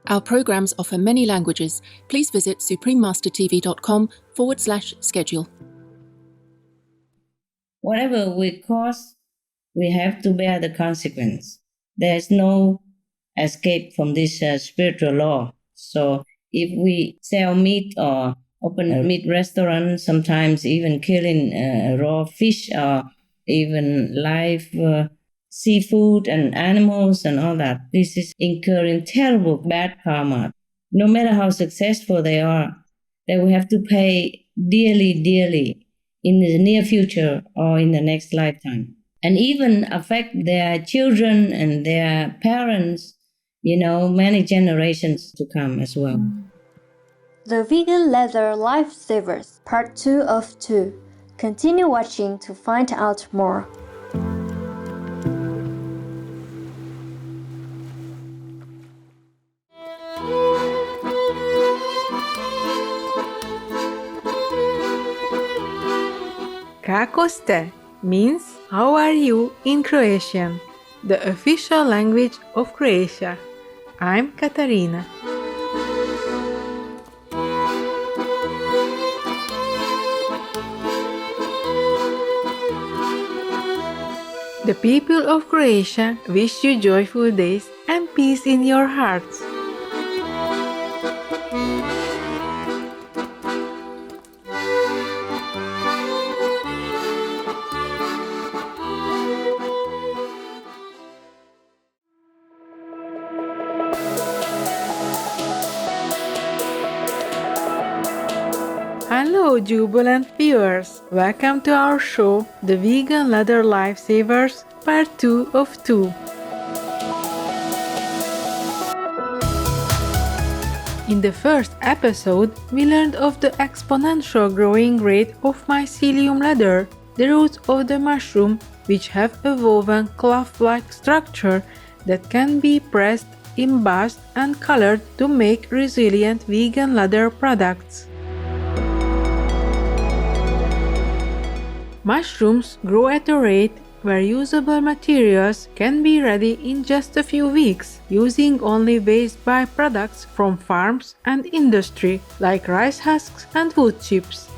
Our programs offer many languages. Please visit suprememastertv.com/schedule. Whatever we cause, we have to bear the consequence. There's no escape from this spiritual law. So if we sell meat or open a meat restaurant, sometimes even killing raw fish or even live seafood and animals and all that, this is incurring terrible bad karma. No matter how successful they are, they will have to pay dearly in the near future or in the next lifetime, and even affect their children and their parents, many generations to come as well. The Vegan Leather Lifesavers, Part 2 of 2. Continue watching to find out more. Kako ste means how are you in Croatian, the official language of Croatia. I'm Katarina. The people of Croatia wish you joyful days and peace in your hearts. Hello jubilant viewers! Welcome to our show, The Vegan Leather Lifesavers, Part 2 of 2. In the first episode, we learned of the exponential growing rate of mycelium leather, the roots of the mushroom, which have a woven cloth-like structure that can be pressed, embossed and colored to make resilient vegan leather products. Mushrooms grow at a rate where usable materials can be ready in just a few weeks, using only waste byproducts from farms and industry, like rice husks and wood chips.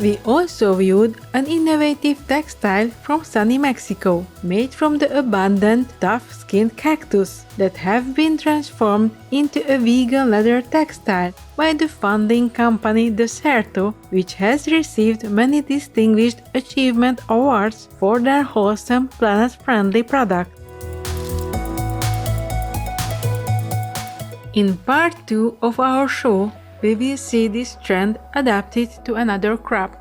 We also viewed an innovative textile from sunny Mexico, made from the abundant, tough-skinned cactus that have been transformed into a vegan leather textile by the funding company Deserto, which has received many distinguished achievement awards for their wholesome, planet-friendly product. In part 2 of our show, we will see this trend adapted to another crop,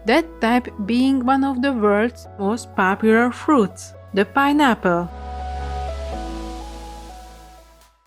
that type being one of the world's most popular fruits, the pineapple.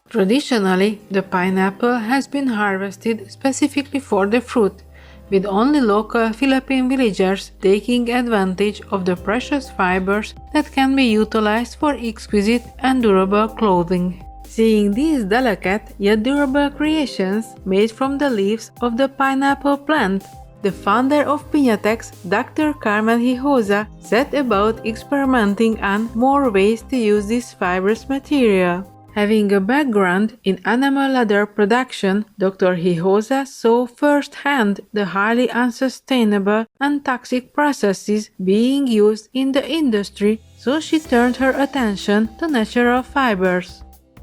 Traditionally, the pineapple has been harvested specifically for the fruit, with only local Philippine villagers taking advantage of the precious fibers that can be utilized for exquisite and durable clothing. Seeing these delicate yet durable creations made from the leaves of the pineapple plant, the founder of Piñatex, Dr. Carmen Hijosa, set about experimenting on more ways to use this fibrous material. Having a background in animal leather production, Dr. Hijosa saw firsthand the highly unsustainable and toxic processes being used in the industry, so she turned her attention to natural fibers.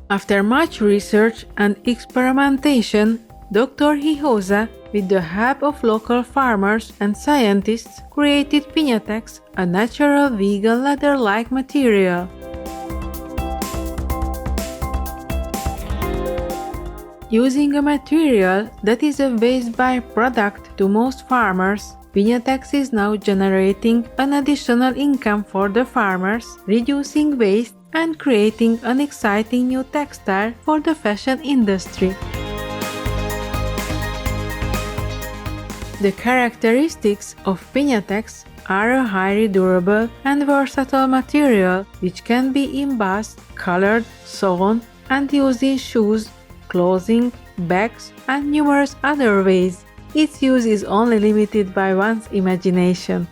After much research and experimentation, Dr. Hijosa, with the help of local farmers and scientists, created Piñatex, a natural vegan leather-like material. Using a material that is a waste byproduct to most farmers, Piñatex is now generating an additional income for the farmers, reducing waste and creating an exciting new textile for the fashion industry. The characteristics of Piñatex are a highly durable and versatile material which can be embossed, colored, sewn, and used in shoes, clothing, bags, and numerous other ways. Its use is only limited by one's imagination.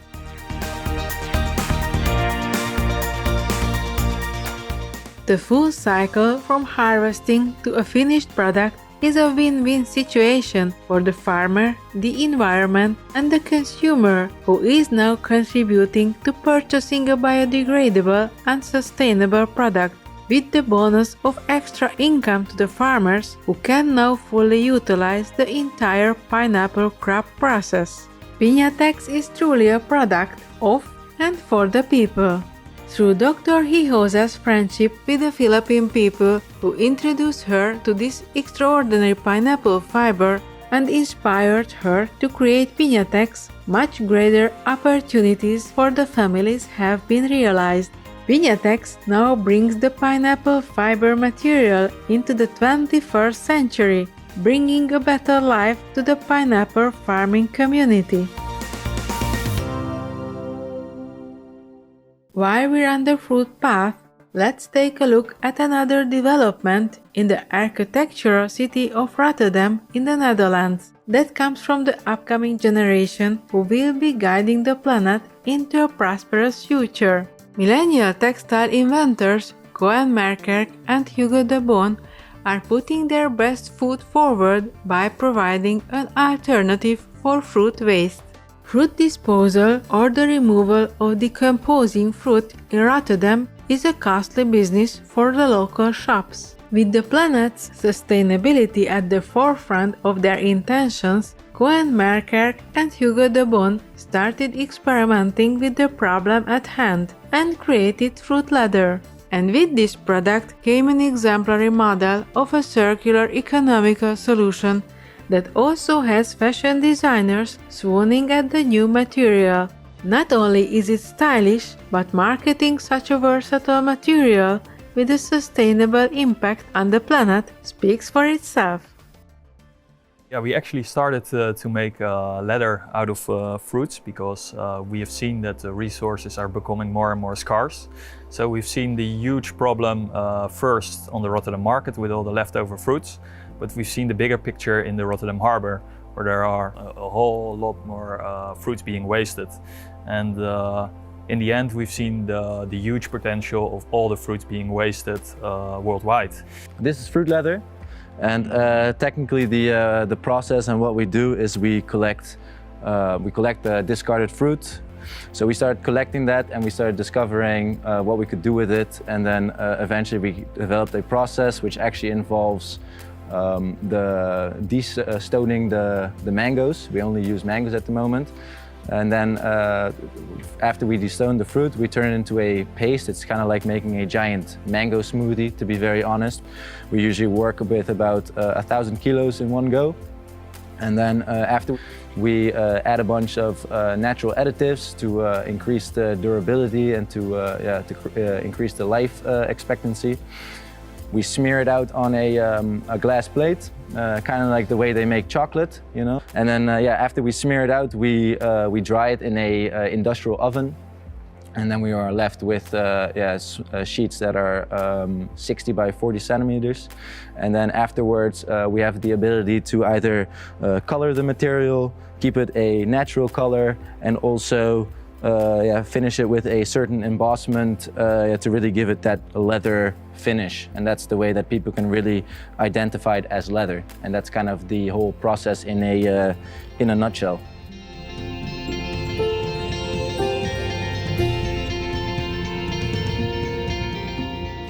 The full cycle from harvesting to a finished product is a win-win situation for the farmer, the environment, and the consumer, who is now contributing to purchasing a biodegradable and sustainable product, with the bonus of extra income to the farmers, who can now fully utilize the entire pineapple crop process. Piñatex is truly a product of and for the people. Through Dr. Hijosa's friendship with the Philippine people, who introduced her to this extraordinary pineapple fiber and inspired her to create Piñatex, much greater opportunities for the families have been realized. Piñatex now brings the pineapple fiber material into the 21st century, bringing a better life to the pineapple farming community. While we're on the fruit path, let's take a look at another development in the architectural city of Rotterdam in the Netherlands that comes from the upcoming generation who will be guiding the planet into a prosperous future. Millennial textile inventors Koen Merkerk and Hugo de Boon are putting their best foot forward by providing an alternative for fruit waste. Fruit disposal, or the removal of decomposing fruit in Rotterdam, is a costly business for the local shops. With the planet's sustainability at the forefront of their intentions, Koen Merkerk and Hugo de Boon started experimenting with the problem at hand and created fruit leather. And with this product came an exemplary model of a circular economical solution that also has fashion designers swooning at the new material. Not only is it stylish, but marketing such a versatile material with a sustainable impact on the planet speaks for itself. Yeah, we actually started to make leather out of fruits because we have seen that the resources are becoming more and more scarce. So we've seen the huge problem first on the Rotterdam market with all the leftover fruits, but we've seen the bigger picture in the Rotterdam harbor where there are a whole lot more fruits being wasted. And in the end, we've seen the huge potential of all the fruits being wasted worldwide. This is fruit leather. And technically the process and what we do is we collect the discarded fruit. So we started collecting that and we started discovering what we could do with it, and then eventually we developed a process which actually involves stoning the mangoes. We only use mangoes at the moment. And then after we destone the fruit, we turn it into a paste. It's kind of like making a giant mango smoothie, to be very honest. We usually work with about 1,000 kilos in one go. And then after we add a bunch of natural additives to increase the durability and to increase the life expectancy. We smear it out on a glass plate, kind of like the way they make chocolate, you know. And then after we smear it out, we dry it in a industrial oven, and then we are left with sheets that are 60 by 40 centimeters. And then afterwards, we have the ability to either color the material, keep it a natural color, and also finish it with a certain embossment to really give it that leather finish. And that's the way that people can really identify it as leather. And that's kind of the whole process in a nutshell.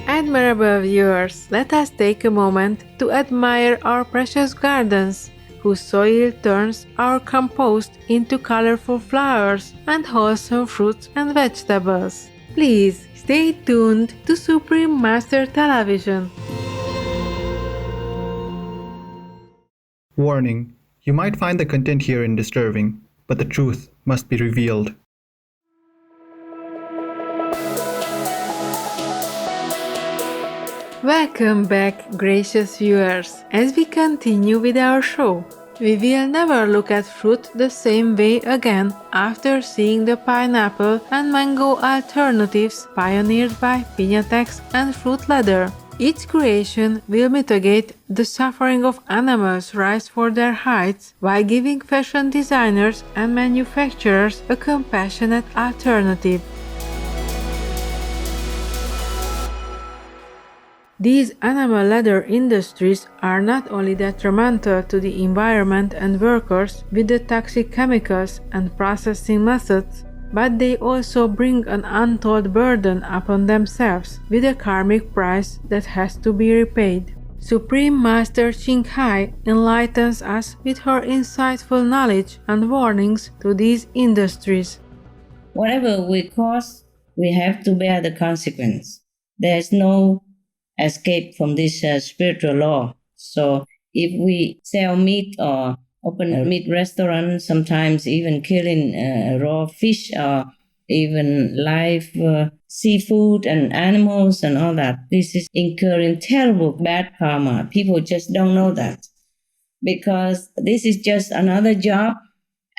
Admirable viewers, let us take a moment to admire our precious gardens, whose soil turns our compost into colorful flowers and wholesome fruits and vegetables. Please stay tuned to Supreme Master Television. Warning: you might find the content herein disturbing, but the truth must be revealed. Welcome back, gracious viewers. As we continue with our show, we will never look at fruit the same way again after seeing the pineapple and mango alternatives pioneered by Piñatex and fruit leather. Each creation will mitigate the suffering of animals raised for their hides while giving fashion designers and manufacturers a compassionate alternative. These animal leather industries are not only detrimental to the environment and workers with the toxic chemicals and processing methods, but they also bring an untold burden upon themselves with a karmic price that has to be repaid. Supreme Master Ching Hai enlightens us with her insightful knowledge and warnings to these industries. Whatever we cause, we have to bear the consequence. There's no escape from this spiritual law. So if we sell meat or open a meat restaurant, sometimes even killing raw fish or even live seafood and animals and all that, this is incurring terrible bad karma. People just don't know that because this is just another job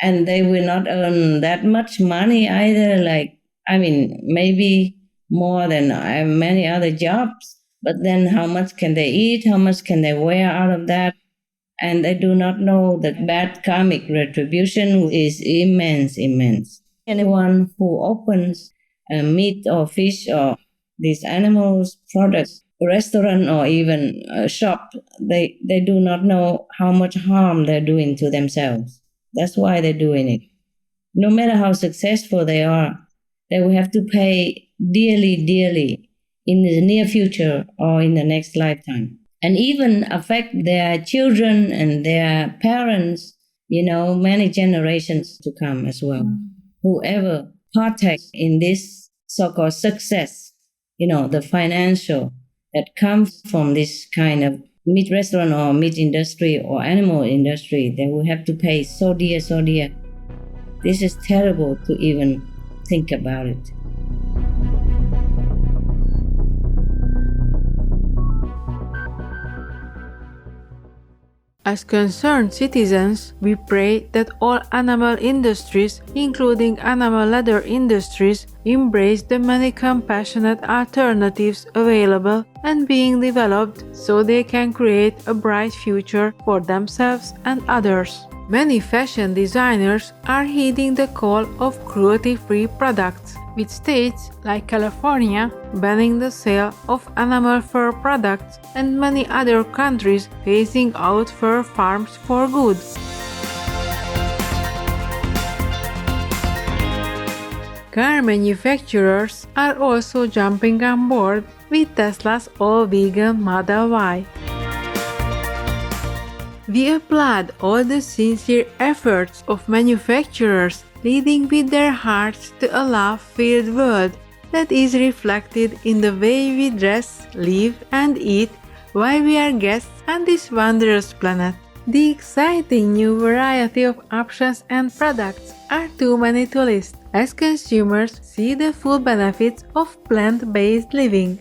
and they will not earn that much money either. Maybe more than many other jobs. But then how much can they eat? How much can they wear out of that? And they do not know that bad karmic retribution is immense. Anyone who opens meat or fish or these animals products, restaurant or even a shop, they do not know how much harm they're doing to themselves. That's why they're doing it. No matter how successful they are, they will have to pay dearly in the near future or in the next lifetime, and even affect their children and their parents, many generations to come as well. Whoever partakes in this so-called success, the financial that comes from this kind of meat restaurant or meat industry or animal industry, they will have to pay so dear. This is terrible to even think about it. As concerned citizens, we pray that all animal industries, including animal leather industries, embrace the many compassionate alternatives available and being developed so they can create a bright future for themselves and others. Many fashion designers are heeding the call of cruelty-free products, with states like California banning the sale of animal fur products and many other countries phasing out fur farms for good. Car manufacturers are also jumping on board with Tesla's all-vegan Model Y. We applaud all the sincere efforts of manufacturers leading with their hearts to a love-filled world that is reflected in the way we dress, live, and eat while we are guests on this wondrous planet. The exciting new variety of options and products are too many to list as consumers see the full benefits of plant-based living.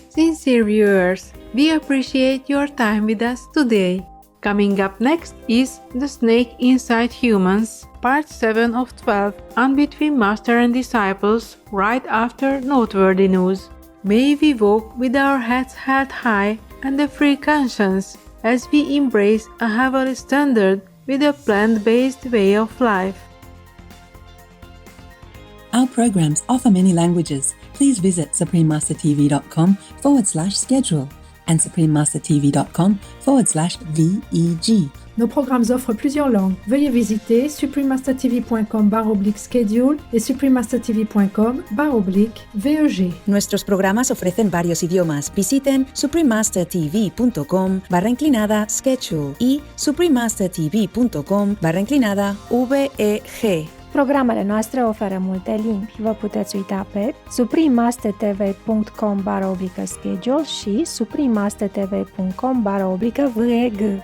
Sincere viewers, we appreciate your time with us today. Coming up next is The Snake Inside Humans, Part 7 of 12, on Between Master and Disciples, right after Noteworthy News. May we walk with our heads held high and a free conscience as we embrace a heavenly standard with a plant-based way of life. Our programs offer many languages. Please visit suprememastertv.com/schedule and suprememastertv.com/VEG. Nos programmes offrent plusieurs langues. Veuillez visiter suprememastertv.com/schedule et suprememastertv.com/VEG. Nuestros programas ofrecen varios idiomas. Visiten suprememastertv.com/schedule y suprememastertv.com/VEG. Programele noastre oferă multe limbi. Vă puteți uita pe suprememastertv.com/schedule și suprememastertv.com/VEG.